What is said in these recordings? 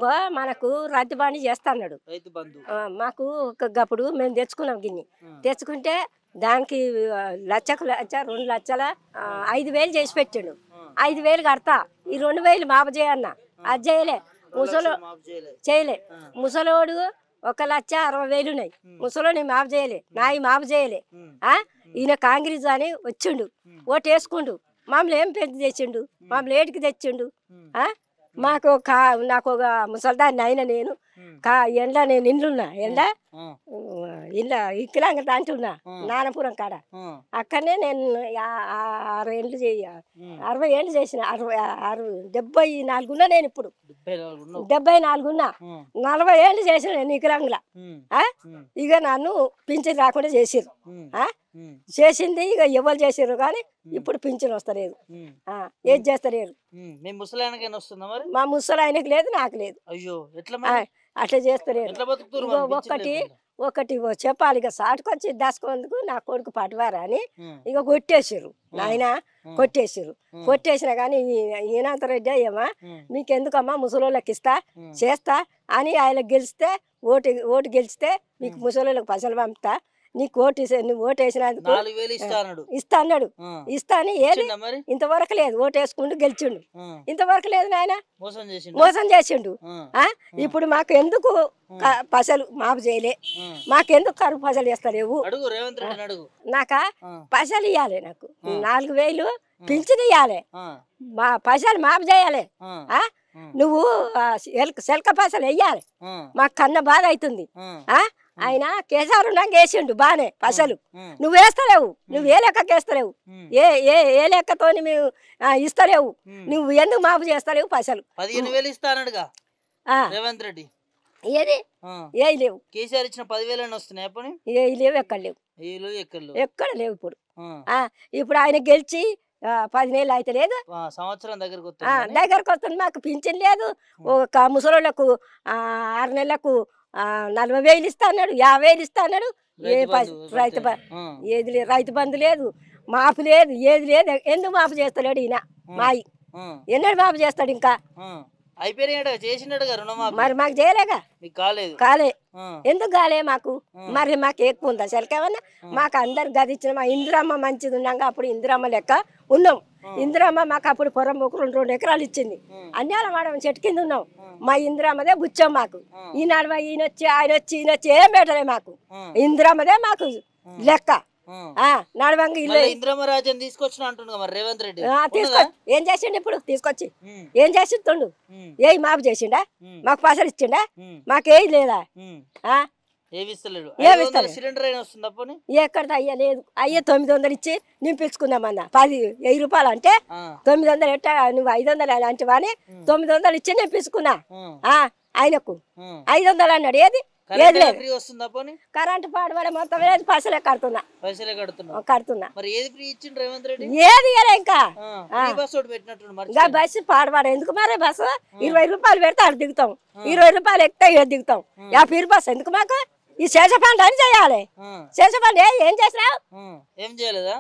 ఇగో మనకు రైతు బండి చేస్తాడు మాకు అప్పుడు మేము తెచ్చుకున్నాం గిన్ని తెచ్చుకుంటే దానికి లక్షకు లక్ష 2 లక్షల 5,000 చేసి పెట్టిండు 5,000 కడతా ఈ 2,000 మాపు చేయన్న అది చేయలే చేయలే ముసలోడు 1,60,000 ఉన్నాయి ముసలోని మాపు చేయలే నాయి మాపు చేయలే ఈయన కాంగ్రెస్ అని వచ్చిండు ఓటు వేసుకుండు మమ్మల్ని ఏం పెంచి తెచ్చిండు మమ్మల్ని ఏటికి తెచ్చిండు మాకు నాకు ఒక ముసల్దాన్ని అయినా నేను ఎండ నేను ఇండ్లున్నా ఇళ్ళ ఇక్కలాంగ అంటున్నా నానపురం కాడ అక్కడనే నేను 60 ఏళ్ళు చేసిన 74 ఉన్నా నేను ఇప్పుడు 74 ఉన్నా 40 ఏళ్ళు చేసిన నేను ఇక్కలాంగలా ఇక నన్ను పింఛన్ రాకుండా చేసిర్రు చేసింది ఇక ఎవరు చేసారు కానీ ఇప్పుడు పింఛన్ వస్తలేదు ఏది చేస్తలేరు మా ముసలాయనకి లేదు నాకు లేదు అట్లా చేస్తలేరు ఒకటి చెప్పాలి ఇక సాటుకొచ్చి దాచుకోందుకు నా కొడుకు పట్టువారా అని ఇక కొట్టేసారు నాయన కొట్టేసారు కొట్టేసినా కానీ ఈనంత రెడ్డి అయ్యమ్మా మీకెందుకమ్మా ముసలోళ్ళకి ఇస్తా చేస్తా అని ఆయన గెలిస్తే ఓటు గెలిస్తే మీకు ముసలోళ్ళకి పైసలు పంపుతా నీకు నువ్వు ఓటు వేసినందుకు ఇస్తా అన్నాడు ఇస్తా అని ఏది ఇంతవరకు లేదు ఓటు వేసుకుంటూ గెలిచిండు ఇంతవరకు లేదు నాయన మోసం చేసిండు ఇప్పుడు మాకు ఎందుకు పైసలు మాపు చేయలే మాకెందుకు కరువు పైసలు వేస్తలేవు నాకా పైసలు ఇవ్వాలి నాకు 4,000 పింఛన్ ఇవ్వాలి మా పైసలు మాపు చేయాలి నువ్వు సెల్క పైసలు వెయ్యాలి మాకు కన్న బాధ అవుతుంది ఆయన కేసీఆర్ ఉన్నాక వేసిండు బానే పైసలు నువ్వు వేస్తలేవు నువ్వు ఏ లెక్కకి వేస్తలేవు ఏ లెక్కతో మేము ఇస్తలేవు నువ్వు ఎందుకు మాపు చేస్తలేవు పైసలు 15,000 ఇస్తానడుగా రేవంత్ రెడ్డి ఏది ఏ లేవు కేసీఆర్ ఇచ్చిన 10,000 వస్తున్నాయి ఏ లేవు ఎక్కడ లేవు ఎక్కడ లేవు ఇప్పుడు ఆయన గెలిచి 10 నెలలు అయితే లేదు సంవత్సరం దగ్గరకు వస్తుంది మాకు పింఛన్ లేదు ఒక ముసలోళ్ళకు 6 నెలలకు 40,000 ఇస్తా అన్నాడు 50,000 ఇస్తా అన్నాడు ఏది లేదు రైతు బంధు లేదు మాపు లేదు ఏది లేదు ఎందుకు మాపు చేస్తలేడు ఈయన మాయి ఎన్నడు మాపు చేస్తాడు ఇంకా మరి మాకు చేయలేగా కాలే ఎందుకు కాలే మాకు మరి మాకు ఎక్కువ ఉందా సెలకేమన్నా మాకు అందరు గది ఇచ్చిన మా ఇందిరమ్మ మంచిది ఉన్నాక అప్పుడు ఇందిరమ్మ లెక్క ఉన్నాం ఇందిరమ్మ మాకు అప్పుడు పొరం ఒక 2 ఎకరాలు ఇచ్చింది అన్యాల వాడమని చెట్టు కింద ఉన్నాం మా ఇందిరమ్మదే బుచ్చాం మాకు ఈనాడు ఆయన వచ్చి ఏం పెట్టలే మాకు ఇందిరమ్మదే మాకు లెక్క నడవంగా ఇల్లు ఇంద్రమరాజన్ తీసుకొచ్చిన అంటున్నా మరి రేవంత్ రెడ్డి ఏం చేసిండు ఇప్పుడు తీసుకొచ్చి ఏం చేసిండు ఏ మాపు చేసిండా మాకు పైసలు ఇచ్చిండా మాకేం లేదా ఎక్కడ అయ్యా లేదు అయ్యే 900 ఇచ్చి నింపించుకుందామన్నా 10,000 రూపాయలు అంటే 900 ఎట్టా నువ్వు 500 అంటే వాని 900 ఇచ్చి నింపించుకున్నా ఆయనకు 500 అన్నాడు ఏది కరెంట్ పాడబడే మొత్తం లేదు పైసలే కడుతున్నా ఏది ఇంకా బస్సు పాడబడ ఎందుకు మరి బస్సు 20 రూపాయలు పెడితే అక్కడ దిగుతాం 20 రూపాయలు ఎక్కితే దిగుతాం 50 బస్సు ఎందుకు మాకు ఈ శేషపండు అని చేయాలి శేషపండు ఏం చేసినావు ఏం చేయలేదు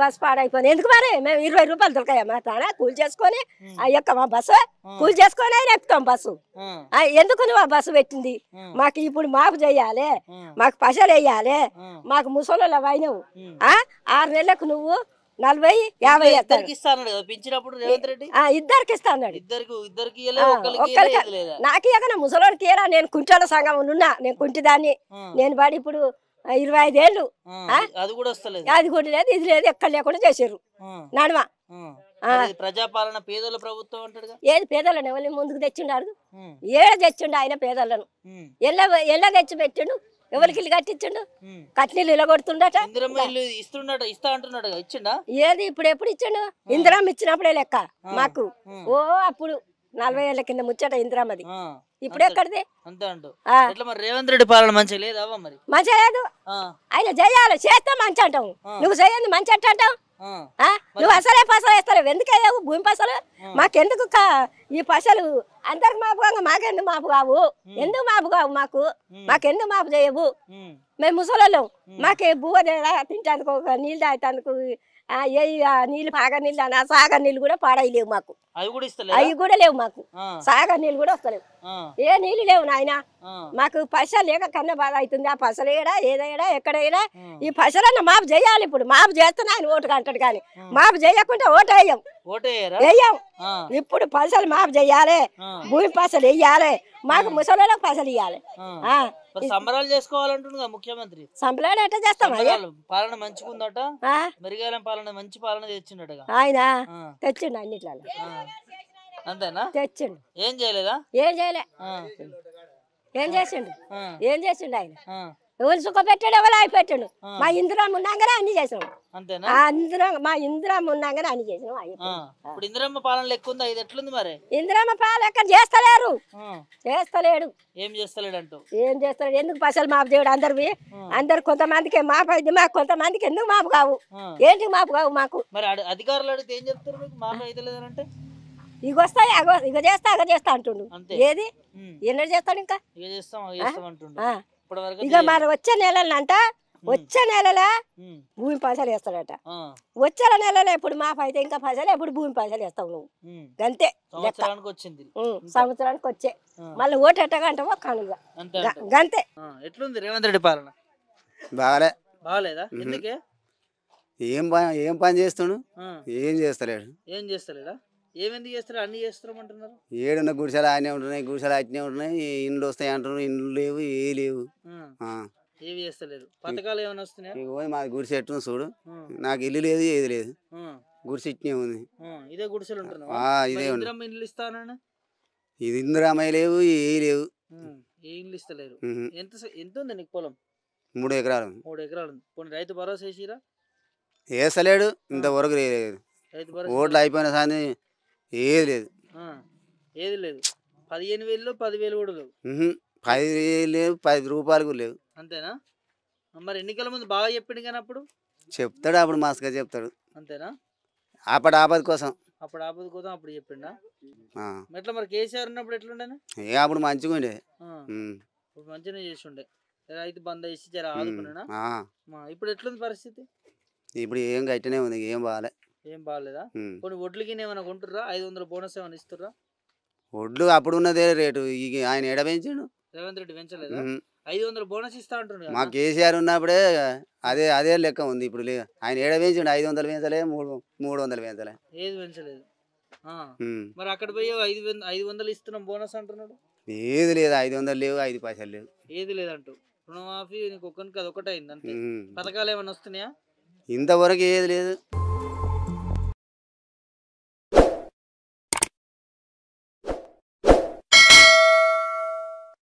బస్సు పాడైపోయింది ఎందుకు మరి మేము 20 రూపాయలు దొరకాయమ్మా తానా కూలి చేసుకొని మా బస్సు కూలి చేసుకొని అయినా ఎక్కుతాం బస్సు ఎందుకు నువ్వు ఆ బస్సు పెట్టింది మాకు ఇప్పుడు మాపు చేయాలి మాకు పైసలు వేయాలి మాకు ముసలోళ్ళ వైనవు 6 నెలలకు నువ్వు 40-50 ఇద్దరికి ఇస్తాడు నాకు ఇక ముసలోడికి ఏరా నేను కుంటాల సంఘం ఉన్నా నేను కుంటిదాన్ని నేను పడి ఇప్పుడు 25 ఏళ్ళు అది కూడా లేదు ఇది లేదు ఎక్కడ లేకుండా చేసారు నడమ ప్రజాపాలన పేదల ప్రభుత్వం అంటాడు ఏది పేదలను ఎవరిని ముందుకు తెచ్చిండారు తెచ్చిండు ఆయన పేదలను ఎలా తెచ్చి పెట్టిండు ఎవరికి ఇల్లు కట్టించండు కట్నీళ్ళు ఇలా కొడుతుండట ఏది ఇప్పుడు ఎప్పుడు ఇచ్చాడు ఇందిరమ్మ ఇచ్చినప్పుడే లెక్క మాకు అప్పుడు 40 ఏళ్ల కింద ముచ్చట ఇందిరమ్మది ఇప్పుడు ఎక్కడిది రేవంత్ రెడ్డి పాలన మంచిగా లేదా మంచిగా లేదు ఆయన చేయాలి చేస్తే మంచి అంటావు నువ్వు చేయండి మంచి అంటావు నువ్వు అసలే పసలు వేస్తావు ఎందుకు వేయవు భూమి పసలు మాకెందుకు ఈ పైసలు అందరికి మాపు కాగా మాకెందుకు మాపు కావు ఎందుకు మాపు కావు మాకెందుకు మాపు చేయవు మేము ముసలోళ్ళం మాకే బువ్వ తింటానికి ఒక నీళ్ళు తాగటానికి ఏ నీళ్ళు పాగా నీళ్ళు ఆ సాగర్ నీళ్ళు కూడా పాడలేవు మాకు అవి కూడా లేవు మాకు సాగర్ నీళ్ళు కూడా వస్తలేవు ఏ నీళ్ళు లేవు నాయన మాకు పైసలు లేక కన్నా బాధ అవుతుంది ఆ పైసలు ఏడా ఏదైనా ఎక్కడైనా ఈ పైసలన్నా మాపు చేయాలి ఇప్పుడు మాపు చేస్తున్నా ఆయన ఓటుకు అంటాడు కానీ మాపు చేయకుంటే ఓటు వేయం ఇప్పుడు పైసలు మాపు చెయ్యాలి భూమి పైసలు వెయ్యాలి మాకు ముసలిళ్ళకి పైసలు ఇవ్వాలి సంబరాలు చేసుకోవాలంటుండగా ముఖ్యమంత్రి సంబరాలు ఎట్లా చేస్తాం పాలన మంచిగా ఉందట మెరుగైన పాలన మంచి పాలన తెచ్చిండట ఆయన తెచ్చిండు అన్నిట్లలో అంతేనా తెచ్చిండు ఏం చేయలేదా ఏం చేయలే ఏం చేసిండు ఆయన ఎవరు సుఖ పెట్టాడు ఎవరు అయి పెట్టాడు మా ఇందిరామ్మ ఉన్నాగానే అన్ని చేసాం మా ఇందిరామ్మ ఉన్నాగానే అన్ని చేసాం ఇప్పుడు ఇందిరమ్మ పాలన లెక్క ఉంది ఇది ఎట్లుంది మరి ఇందిరామ్మ పాలన ఎక్కడ చేస్తలేడు ఏం చేస్తలేడు అంటూ ఏం చేస్తాడు ఎందుకు పైసలు మాపు దేవుడు అందరు కొంతమందికి మాపు అయింది మాకు కొంతమందికి ఎందుకు మాపు కావు ఏంటి మాపు కావు మాకు మరి అధికారులు అడిగితే ఏం చెప్తారు మీకు మాపు అయితే లేదంటే ఇక వస్తాయి ఇక చేస్తా అంటుండు ఏది ఎన్నడు చేస్తాడు ఇంకా ఇక చేస్తాం అంటుండు ఇక మరి వచ్చే నెలలంట వచ్చే నెలల భూమి పైసలు వేస్తాడట వచ్చే నెలలో ఎప్పుడు మాపు అయితే ఇంకా పైసలు ఎప్పుడు భూమి పైసలు వేస్తావు నువ్వు గంతే సంవత్సరానికి వచ్చే మళ్ళీ ఓటు ఎట్టగంటావో కనుగా గంతే ఎట్లుంది రేవంత్ రెడ్డి పాలన బాగాలేదా ఎందుకే ఏం పని చేస్తాడు ఏం చేస్తలేడా ఏమెందుకు చేస్తారు అన్ని చేస్తామంటున్నారు ఏడున్న గుడిసెలు ఆయనే ఉంటున్నాయి గుడిసెలు అట్నే ఉంటున్నాయి ఇండ్లు వస్తాయి అంటున్నారు ఇండ్లు లేవు ఏ లేవు ఏవి చేస్తలేదు పథకాలు ఏమైనా వస్తున్నాయి మా గుడిసె ఎట్టు చూడు నాకు ఇల్లు లేదు ఏది లేదు గుడిసె ఇట్నే ఉంది ఇదే గుడిసెలు ఇదే ఇండ్లు ఇస్తానని ఇది ఇందిరామయ్య లేవు ఏ లేవు ఏ ఇండ్లు ఇస్తలేరు ఎంత ఉంది నీకు పొలం 3 ఎకరాలు 3 ఎకరాలు పోనీ రైతు భరోసా వేసిరా వేస్తలేడు ఇంతవరకు లేదు ఓట్లు అయిపోయిన సాని ఏది లేదు 15,000 10,000 కూడా లేవు 10,000 లేవు 10 రూపాయలు కూడా లేవు అంతేనా మరి ఎన్నికల ముందు బాగా చెప్పిండు కానీ అప్పుడు చెప్తాడు అప్పుడు మస్తుగా చెప్తాడు అంతేనా ఆపద కోసం అప్పుడు చెప్పిండా ఎట్లా మరి కేసీఆర్ ఉన్నప్పుడు ఎట్లుండేనా అప్పుడు మంచిగా ఉండే ఇప్పుడు మంచిగా చేసి ఉండే రైతు బంద్ వేసి జర ఆదుకున్నా ఇప్పుడు ఎట్లుంది పరిస్థితి ఇప్పుడు ఏం గట్టినే ఉంది ఏం బాగాలేదా కొన్ని వడ్లకి ఏమైనా కొంటుర్రా 500 బోనస్ ఏమైనా ఇస్తుర్రా వడ్లు అప్పుడు ఉన్నదే రేటు ఆయన ఎడ పెంచాడు రేవంత్ రెడ్డి పెంచలేదా 500 బోనస్ ఇస్తా అంటున్నాడు మా కేసీఆర్ ఉన్నప్పుడే అదే లెక్క ఉంది ఇప్పుడు ఆయన ఎడ పెంచాడు 500 పెంచలే 300 పెంచలే ఏది పెంచలేదు మరి అక్కడ పోయి 500 ఇస్తున్నాం బోనస్ అంటున్నాడు ఏది లేదు 500 లేవు 5 పైసలు లేవు ఏది లేదంటూ రుణమాఫీ నీకు ఒక్కరికి అది ఒకటే అయింది అంతే పథకాలు ఏమైనా వస్తున్నాయా ఇంతవరకు ఏది లేదు